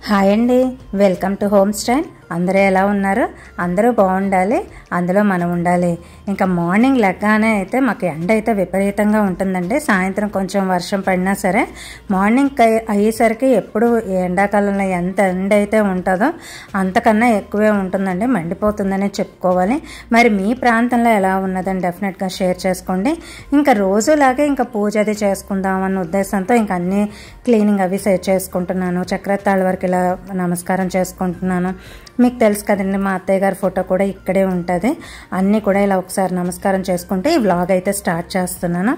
Hi అండి, welcome to home style. అందరూ ఎలా ఉన్నారు? అందరూ బాగుండాలి, అందులో మనం ఉండాలి. ఇంకా మార్నింగ్ లెగ్గానే అయితే మాకు ఎండ అయితే విపరీతంగా ఉంటుందండి. సాయంత్రం కొంచెం వర్షం పడినా సరే మార్నింగ్ అయ్యేసరికి ఎప్పుడు ఎండాకాలంలో ఎంత ఎండ అయితే ఉంటుందో అంతకన్నా ఎక్కువే ఉంటుందండి. మండిపోతుందనే చెప్పుకోవాలి. మరి మీ ప్రాంతంలో ఎలా ఉన్నదని డెఫినెట్గా షేర్ చేసుకోండి. ఇంకా రోజులాగే ఇంకా పూజ అది చేసుకుందాం అన్న ఉద్దేశంతో ఇంకా అన్నీ క్లీనింగ్ అవి సెట్ చేసుకుంటున్నాను. చక్రతాళ వరకు ఇలా నమస్కారం చేసుకుంటున్నాను. మీకు తెలుసు కదండి, మా అత్తయ్య గారి ఫోటో కూడా ఇక్కడే ఉంటుంది. అన్నీ కూడా ఇలా ఒకసారి నమస్కారం చేసుకుంటే ఈ వ్లాగ్ అయితే స్టార్ట్ చేస్తున్నాను.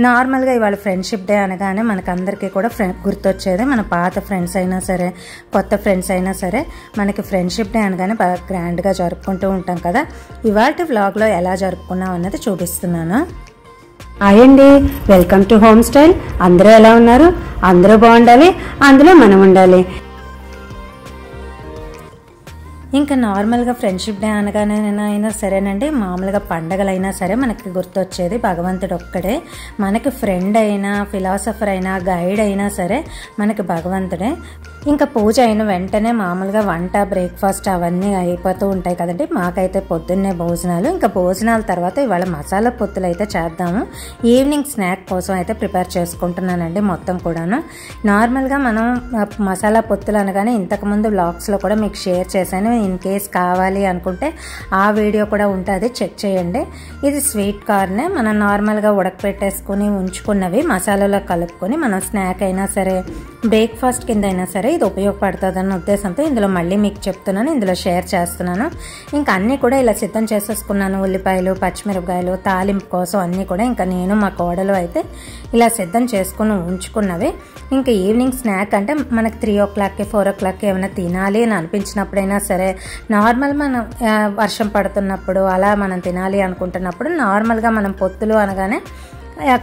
నార్మల్గా ఇవాళ ఫ్రెండ్షిప్ డే అనగానే మనకందరికీ కూడా గుర్తొచ్చేది మన పాత ఫ్రెండ్స్ అయినా సరే కొత్త ఫ్రెండ్స్ అయినా సరే మనకి ఫ్రెండ్షిప్ డే అనగానే బాగా గ్రాండ్గా జరుపుకుంటూ ఉంటాం కదా. ఇవాళ వ్లాగ్లో ఎలా జరుపుకున్నాం అన్నది చూపిస్తున్నాను. హాయ్ అండి, వెల్కమ్ టు హోమ్ స్టైల్. అందరూ ఎలా ఉన్నారు? అందరూ బాగుండాలి, అందులో మనం ఉండాలి. ఇంకా నార్మల్గా ఫ్రెండ్షిప్ డే అనగానే అయినా సరేనండి, మామూలుగా పండగలైనా సరే మనకి గుర్తొచ్చేది భగవంతుడు ఒక్కడే. మనకి ఫ్రెండ్ అయినా ఫిలాసఫర్ అయినా గైడ్ అయినా సరే మనకి భగవంతుడే. ఇంకా పూజ అయిన వెంటనే మామూలుగా వంట బ్రేక్ఫాస్ట్ అవన్నీ అయిపోతూ ఉంటాయి కదండి. మాకైతే పొద్దున్నే భోజనాలు. ఇంకా భోజనాల తర్వాత ఇవాళ మసాలా పొత్తులు అయితే చేద్దాము. ఈవినింగ్ స్నాక్ కోసం అయితే ప్రిపేర్ చేసుకుంటున్నానండి మొత్తం కూడాను. నార్మల్గా మనం మసాలా పొత్తులు అనగానే ఇంతకుముందు వ్లాగ్స్లో కూడా మీకు షేర్ చేశాను. ఇన్ కేస్ కావాలి అనుకుంటే ఆ వీడియో కూడా ఉంటుంది, చెక్ చేయండి. ఇది స్వీట్ కార్నే మనం నార్మల్గా ఉడకపెట్టేసుకుని ఉంచుకున్నవి మసాలాలో కలుపుకొని మనం స్నాక్ అయినా సరే బ్రేక్ఫాస్ట్ కింద అయినా సరే ఇది ఉపయోగపడుతుంది అన్న ఉద్దేశంతో ఇందులో మళ్ళీ మీకు చెప్తున్నాను, ఇందులో షేర్ చేస్తున్నాను. ఇంకా అన్నీ కూడా ఇలా సిద్ధం చేసేసుకున్నాను. ఉల్లిపాయలు, పచ్చిమిరపకాయలు, తాలింపు కోసం అన్నీ కూడా ఇంకా నేను మా కోడలు అయితే ఇలా సిద్ధం చేసుకుని ఉంచుకున్నవి. ఇంకా ఈవినింగ్ స్నాక్ అంటే మనకి 3 o'clock 4 o'clock ఏమైనా తినాలి అని అనిపించినప్పుడైనా సరే, నార్మల్ మనం వర్షం పడుతున్నప్పుడు అలా మనం తినాలి అనుకుంటున్నప్పుడు నార్మల్గా మనం పొత్తులు అనగానే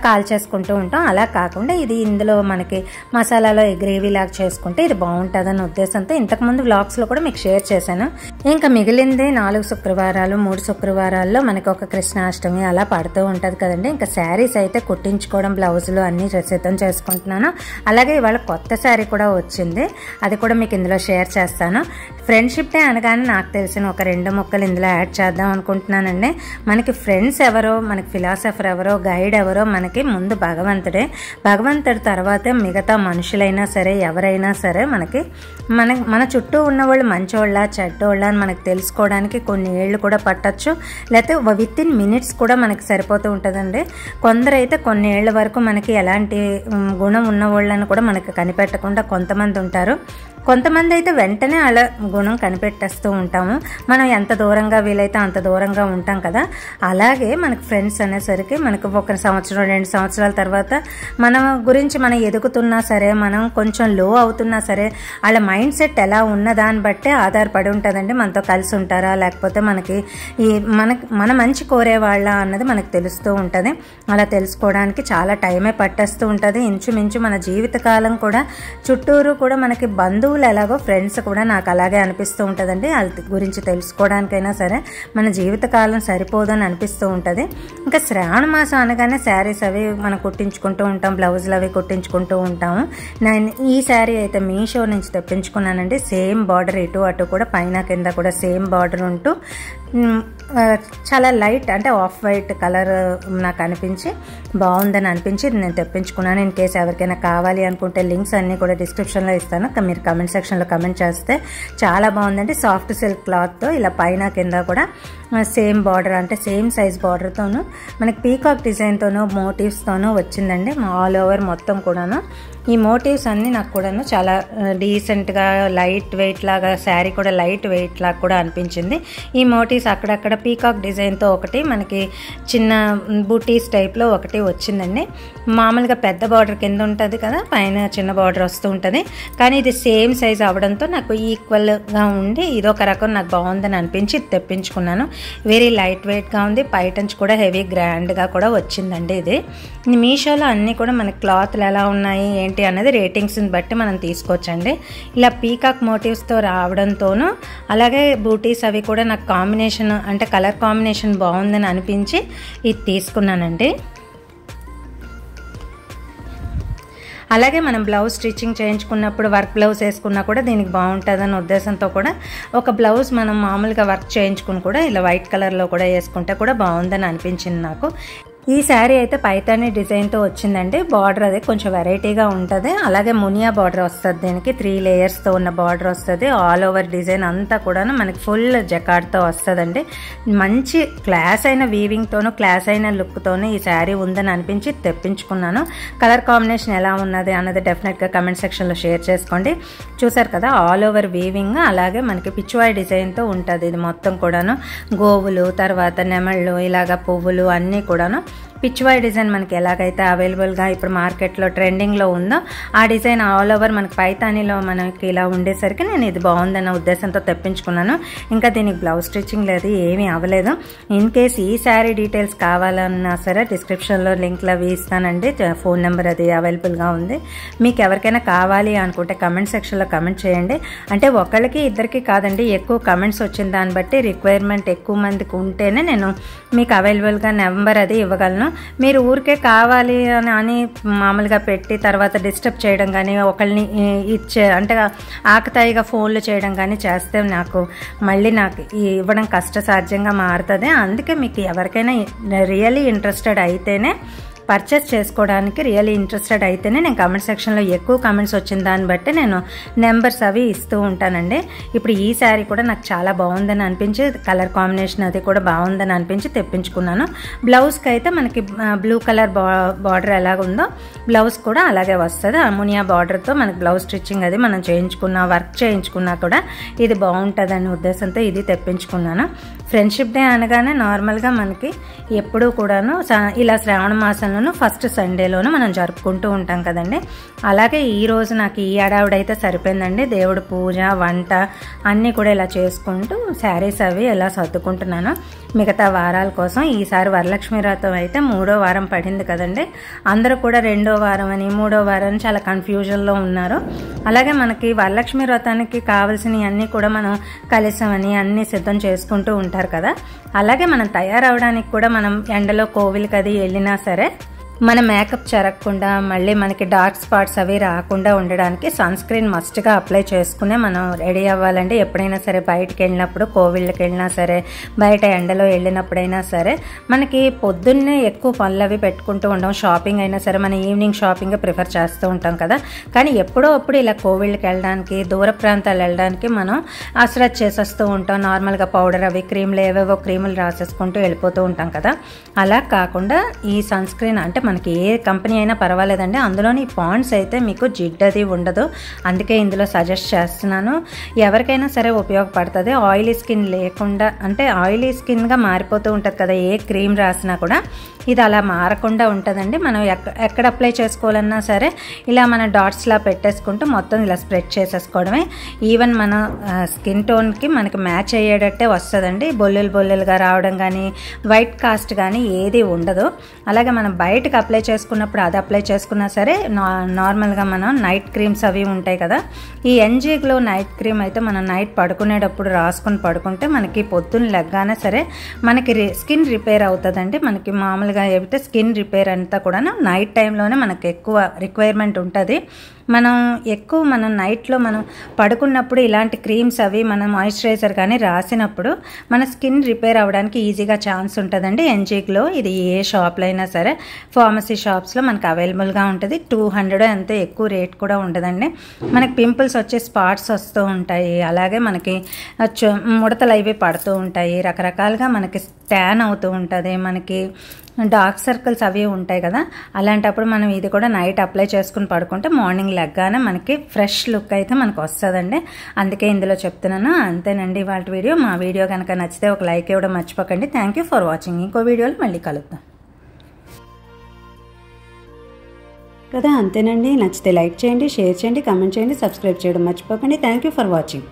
కాల్ చేసుకుంటూ ఉంటాం. అలా కాకుండా ఇది ఇందులో మనకి మసాలాలో గ్రేవీ లాగా చేసుకుంటే ఇది బాగుంటుందన్న ఉద్దేశంతో ఇంతకుముందు వ్లాగ్స్లో కూడా మీకు షేర్ చేశాను. ఇంకా మిగిలింది 4 శుక్రవారాలు 3 శుక్రవారాల్లో మనకి ఒక కృష్ణాష్టమి అలా పడుతూ ఉంటుంది కదండి. ఇంకా శారీస్ అయితే కుట్టించుకోవడం, బ్లౌజులు అన్నీ సిద్ధం చేసుకుంటున్నాను. అలాగే ఇవాళ కొత్త శారీ కూడా వచ్చింది, అది కూడా మీకు ఇందులో షేర్ చేస్తాను. ఫ్రెండ్షిప్ డే అనగానే నాకు తెలిసిన ఒక 2 ముక్కలు ఇందులో యాడ్ చేద్దాం అనుకుంటున్నానండి. మనకి ఫ్రెండ్స్ ఎవరో, మనకి ఫిలాసఫర్ ఎవరో, గైడ్ ఎవరో మనకి ముందు భగవంతుడే. భగవంతుడి తర్వాతే మిగతా మనుషులైనా సరే ఎవరైనా సరే మనకి మన చుట్టూ ఉన్నవాళ్ళు మంచోళ్ళ చెడ్డోళ్ళ అని మనకు తెలుసుకోవడానికి కొన్ని ఏళ్ళు కూడా పట్టచ్చు, లేకపోతే వితిన్ మినిట్స్ కూడా మనకి సరిపోతూ ఉంటుందండి. కొందరైతే కొన్ని ఏళ్ళ వరకు మనకి ఎలాంటి గుణం ఉన్నవాళ్ళని కూడా మనకి కనిపెట్టకుండా కొంతమంది ఉంటారు. కొంతమంది అయితే వెంటనే అలా గుణం కనిపెట్టేస్తూ ఉంటాము. మనం ఎంత దూరంగా వీలైతే అంత దూరంగా ఉంటాం కదా. అలాగే మనకు ఫ్రెండ్స్ అనేసరికి మనకు 1 సంవత్సరం 2 సంవత్సరాల తర్వాత మన గురించి మనం ఎదుగుతున్నా సరే, మనం కొంచెం లో అవుతున్నా సరే, వాళ్ళ మైండ్ సెట్ ఎలా ఉన్నదాన్ని బట్టే ఆధారపడి ఉంటుందండి. మనతో కలిసి ఉంటారా లేకపోతే మనకి మన మంచి కోరేవాళ్ళ అన్నది మనకు తెలుస్తూ ఉంటుంది. అలా తెలుసుకోవడానికి చాలా టైమే పట్టేస్తూ ఉంటుంది. ఇంచుమించు మన జీవితకాలం కూడా చుట్టూరు కూడా మనకి బంధువులు ఎలాగో ఫ్రెండ్స్ కూడా నాకు అలాగే అనిపిస్తూ ఉంటుందండి. వాళ్ళ గురించి తెలుసుకోవడానికైనా సరే మన జీవితకాలం సరిపోదని అనిపిస్తూ ఉంటుంది. ఇంకా శ్రావణ మాసం అనగానే శారీస్ అవి మనం కుట్టించుకుంటూ ఉంటాం, బ్లౌజులు అవి కుట్టించుకుంటూ ఉంటాము. నేను ఈ శారీ అయితే మీషో నుంచి తెప్పించుకున్నానండి. సేమ్ బార్డర్ ఇటు అటు కూడా పైన కింద కూడా సేమ్ బార్డర్ ఉంటూ చాలా లైట్ అంటే ఆఫ్ వైట్ కలర్ నాకు అనిపించి బాగుందని అనిపించి నేను తెప్పించుకున్నాను. ఇన్ కేసు ఎవరికైనా కావాలి అనుకుంటే లింక్స్ అన్నీ కూడా డిస్క్రిప్షన్లో ఇస్తాను, మీరు కమెంట్ సెక్షన్లో కమెంట్ చేస్తే. చాలా బాగుందండి. సాఫ్ట్ సిల్క్ క్లాత్తో ఇలా పైన కింద కూడా సేమ్ బార్డర్ అంటే సేమ్ సైజ్ బార్డర్తోనూ మనకి పీకాక్ డిజైన్తోనూ మోటివ్స్తోనూ వచ్చిందండి. ఆల్ ఓవర్ మొత్తం కూడాను ఈ మోటివ్స్ అన్నీ నాకు కూడాను చాలా డీసెంట్గా లైట్ వెయిట్ లాగా, శారీ కూడా లైట్ వెయిట్ లాగా కూడా అనిపించింది. ఈ మోటివ్స్ అక్కడక్కడ పీకాక్ డిజైన్తో ఒకటి, మనకి చిన్న బూటీస్ టైప్లో ఒకటి వచ్చిందండి. మామూలుగా పెద్ద బార్డర్ కింద ఉంటుంది కదా, పైన చిన్న బార్డర్ వస్తూ ఉంటుంది. కానీ ఇది సేమ్ సైజ్ అవడంతో నాకు ఈక్వల్గా ఉండి ఇదొక రకం నాకు బాగుందని అనిపించి తెప్పించుకున్నాను. వెరీ లైట్ వెయిట్గా ఉంది. పైటంచి కూడా హెవీ గ్రాండ్గా కూడా వచ్చిందండి. ఇది మీషోలో అన్నీ కూడా మనకి క్లాత్లు ఎలా ఉన్నాయి ఏంటి అనేది రేటింగ్స్ని బట్టి మనం తీసుకోవచ్చండి. ఇలా పీకాక్ మోటివ్స్తో రావడంతోనూ అలాగే బూటీస్ అవి కూడా నాకు కాంబినేషన్ అంటే కలర్ కాంబినేషన్ బాగుందని అనిపించి ఇది తీసుకున్నానండి. అలాగే మనం బ్లౌజ్ స్టిచ్చింగ్ చేయించుకున్నప్పుడు వర్క్ బ్లౌజ్ వేసుకున్నా కూడా దీనికి బాగుంటుందన్న ఉద్దేశంతో కూడా ఒక బ్లౌజ్ మనం మామూలుగా వర్క్ చేయించుకుని కూడా ఇలా వైట్ కలర్లో కూడా వేసుకుంటే కూడా బాగుందని అనిపించింది నాకు. ఈ శారీ అయితే పైతాని డిజైన్తో వచ్చిందండి. బార్డర్ అది కొంచెం వెరైటీగా ఉంటుంది. అలాగే మునియా బార్డర్ వస్తుంది, దీనికి 3 లేయర్స్తో ఉన్న బార్డర్ వస్తుంది. ఆల్ ఓవర్ డిజైన్ అంతా కూడా మనకి ఫుల్ జకార్డ్తో వస్తుందండి. మంచి క్లాస్ అయిన వీవింగ్తోనూ క్లాస్ అయిన లుక్తోనూ ఈ శారీ ఉందని అనిపించి తెప్పించుకున్నాను. కలర్ కాంబినేషన్ ఎలా ఉన్నది అన్నది డెఫినెట్గా కమెంట్ సెక్షన్లో షేర్ చేసుకోండి. చూసారు కదా, ఆల్ ఓవర్ వీవింగ్, అలాగే మనకి పిచ్చువాయి డిజైన్తో ఉంటుంది. ఇది మొత్తం కూడాను గోవులు, తర్వాత నెమళ్ళు, ఇలాగ పువ్వులు అన్నీ కూడాను పిచ్చువాయి డిజైన్ మనకి ఎలాగైతే అవైలబుల్గా ఇప్పుడు మార్కెట్లో ట్రెండింగ్లో ఉందో ఆ డిజైన్ ఆల్ ఓవర్ మనకి పైతానీలో మనకి ఇలా ఉండేసరికి నేను ఇది బాగుందన్న ఉద్దేశంతో తెప్పించుకున్నాను. ఇంకా దీనికి బ్లౌజ్ స్టిచ్చింగ్ లేదు, ఏమీ అవ్వలేదు. ఇన్ కేస్ ఈ శారీ డీటెయిల్స్ కావాలన్నా సరే డిస్క్రిప్షన్లో లింక్లు అవి ఇస్తానండి. ఫోన్ నెంబర్ అది అవైలబుల్గా ఉంది. మీకు ఎవరికైనా కావాలి అనుకుంటే కమెంట్ సెక్షన్లో కమెంట్ చేయండి. అంటే ఒకళ్ళకి ఇద్దరికి కాదండి, ఎక్కువ కమెంట్స్ వచ్చిన దాన్ని బట్టి రిక్వైర్మెంట్ ఎక్కువ మందికి ఉంటేనే నేను మీకు అవైలబుల్గా నెంబర్ అది ఇవ్వగలను. మీరు ఊరికే కావాలి అని మామూలుగా పెట్టి తర్వాత డిస్టర్బ్ చేయడం కానీ, ఒకళ్ళని అంటే ఆకతాయిగా ఫోన్లు చేయడం కానీ చేస్తే నాకు ఇవ్వడం కష్టసాధ్యంగా మారుతుంది. అందుకే మీకు ఎవరికైనా రియల్లీ ఇంట్రెస్టెడ్ అయితేనే పర్చేస్ చేసుకోవడానికి రియల్లీ ఇంట్రెస్టెడ్ అయితేనే నేను కమెంట్ సెక్షన్లో ఎక్కువ కమెంట్స్ వచ్చిన దాన్ని బట్టి నేను నెంబర్స్ అవి ఇస్తూ ఉంటానండి. ఇప్పుడు ఈ శారీ కూడా నాకు చాలా బాగుందని అనిపించి, కలర్ కాంబినేషన్ అది కూడా బాగుందని అనిపించి తెప్పించుకున్నాను. బ్లౌజ్కి అయితే మనకి బ్లూ కలర్ బార్డర్ ఎలాగుందో బ్లౌజ్ కూడా అలాగే వస్తుంది. అమోనియా బార్డర్తో మనకి బ్లౌజ్ స్టిచ్చింగ్ అది మనం చేయించుకున్నా, వర్క్ చేయించుకున్నా కూడా ఇది బాగుంటుందనే ఉద్దేశంతో ఇది తెప్పించుకున్నాను. ఫ్రెండ్షిప్ డే అనగానే నార్మల్గా మనకి ఎప్పుడూ కూడాను ఇలా శ్రావణ మాసంలోనూ ఫస్ట్ సండేలోనూ మనం జరుపుకుంటూ ఉంటాం కదండి. అలాగే ఈరోజు నాకు ఈ అడావిడైతే సరిపోయిందండి. దేవుడు పూజ, వంట అన్నీ కూడా ఇలా చేసుకుంటూ శారీస్ అవి ఇలా సర్దుకుంటున్నాను మిగతా వారాల కోసం. ఈసారి వరలక్ష్మి వ్రతం అయితే 3వ వారం పడింది కదండి. అందరూ కూడా 2వ వారం అని 3వ వారం అని చాలా కన్ఫ్యూజన్లో ఉన్నారు. అలాగే మనకి వరలక్ష్మి వ్రతానికి కావాల్సినవి అన్నీ కూడా మనం కలశమని అన్నీ సిద్ధం చేసుకుంటూ ఉంటారు కదా. అలాగే మనం తయారవడానికి కూడా మనం ఎండలో కోవిల్కి అది వెళ్ళినా సరే మన మేకప్ చెరగకుండా మళ్ళీ మనకి డార్క్ స్పాట్స్ అవి రాకుండా ఉండడానికి సన్ స్క్రీన్ మస్ట్గా అప్లై చేసుకునే మనం రెడీ అవ్వాలండి. ఎప్పుడైనా సరే బయటకు వెళ్ళినప్పుడు, కోవిళ్ళకి వెళ్ళినా సరే, బయట ఎండలో వెళ్ళినప్పుడైనా సరే మనకి పొద్దున్నే ఎక్కువ పనులు అవి పెట్టుకుంటూ ఉంటాం. షాపింగ్ అయినా సరే మనం ఈవినింగ్ షాపింగ్ ప్రిఫర్ చేస్తూ ఉంటాం కదా. కానీ ఎప్పుడో అప్పుడు ఇలా కోవిళ్ళకి వెళ్ళడానికి, దూర ప్రాంతాలు వెళ్ళడానికి మనం అసరత్ చేసేస్తూ ఉంటాం. నార్మల్గా పౌడర్ అవి క్రీమ్లు ఏవేవో క్రీములు రాసేసుకుంటూ వెళ్ళిపోతూ ఉంటాం కదా. అలా కాకుండా ఈ సన్ స్క్రీన్ అంటే మనకి ఏ కంపెనీ అయినా పర్వాలేదండి, అందులోని పాండ్స్ అయితే మీకు జిడ్డది ఉండదు. అందుకే ఇందులో సజెస్ట్ చేస్తున్నాను. ఎవరికైనా సరే ఉపయోగపడుతుంది. ఆయిలీ స్కిన్ లేకుండా, అంటే ఆయిలీ స్కిన్గా మారిపోతూ ఉంటుంది కదా ఏ క్రీమ్ రాసినా కూడా, ఇది అలా మారకుండా ఉంటుందండి. మనం ఎక్కడ అప్లై చేసుకోవాలన్నా సరే ఇలా మన డాట్స్లా పెట్టేసుకుంటూ మొత్తం ఇలా స్ప్రెడ్ చేసేసుకోవడమే. ఈవెన్ మన స్కిన్ టోన్కి మనకి మ్యాచ్ అయ్యేటట్టే వస్తుందండి. బొల్లులుగా రావడం కానీ, వైట్ కాస్ట్ కానీ ఏది ఉండదు. అలాగే మనం బయటకు అప్లై చేసుకున్నప్పుడు అది అప్లై చేసుకున్నా సరే, నార్మల్గా మనం నైట్ క్రీమ్స్ అవి ఉంటాయి కదా, ఈ NG Glow నైట్ క్రీమ్ అయితే మనం నైట్ పడుకునేటప్పుడు రాసుకొని పడుకుంటే మనకి పొద్దున్న లెగ్గానే సరే మనకి స్కిన్ రిపేర్ అవుతుందండి. మనకి మామూలుగా ఏమిటే స్కిన్ రిపేర్ అంతా కూడా నైట్ టైంలోనే మనకి ఎక్కువ రిక్వైర్మెంట్ ఉంటుంది. మనం నైట్లో మనం పడుకున్నప్పుడు ఇలాంటి క్రీమ్స్ అవి మనం మాయిశ్చరైజర్ కానీ రాసినప్పుడు మన స్కిన్ రిపేర్ అవ్వడానికి ఈజీగా ఛాన్స్ ఉంటుందండి. NG Glow ఇది ఏ షాప్లో అయినా సరే, ఫార్మసీ షాప్స్లో మనకు అవైలబుల్గా ఉంటుంది. 200 అంతే, ఎక్కువ రేట్ కూడా ఉండదండి. మనకి పింపుల్స్ వచ్చే స్పాట్స్ వస్తూ ఉంటాయి, అలాగే మనకి ముడతలు అవి పడుతూ ఉంటాయి, రకరకాలుగా మనకి ట్యాన్ అవుతూ ఉంటుంది, మనకి డార్క్ సర్కిల్స్ అవి ఉంటాయి కదా. అలాంటప్పుడు మనం ఇది కూడా నైట్ అప్లై చేసుకుని పడుకుంటే మార్నింగ్ లెగ్గానే మనకి ఫ్రెష్ లుక్ అయితే మనకు వస్తుందండి. అందుకే ఇందులో చెప్తున్నాను. అంతేనండి వాళ్ళ వీడియో. మా వీడియో కనుక నచ్చితే ఒక లైక్ ఇవ్వడం మర్చిపోకండి. Thank you for watching. ఇంకో వీడియోలో మళ్ళీ కలుద్దాం కదా. అంతేనండి. నచ్చితే లైక్ చేయండి, షేర్ చేయండి, కామెంట్ చేయండి, సబ్స్క్రైబ్ చేయడం మర్చిపోకండి. Thank you for watching.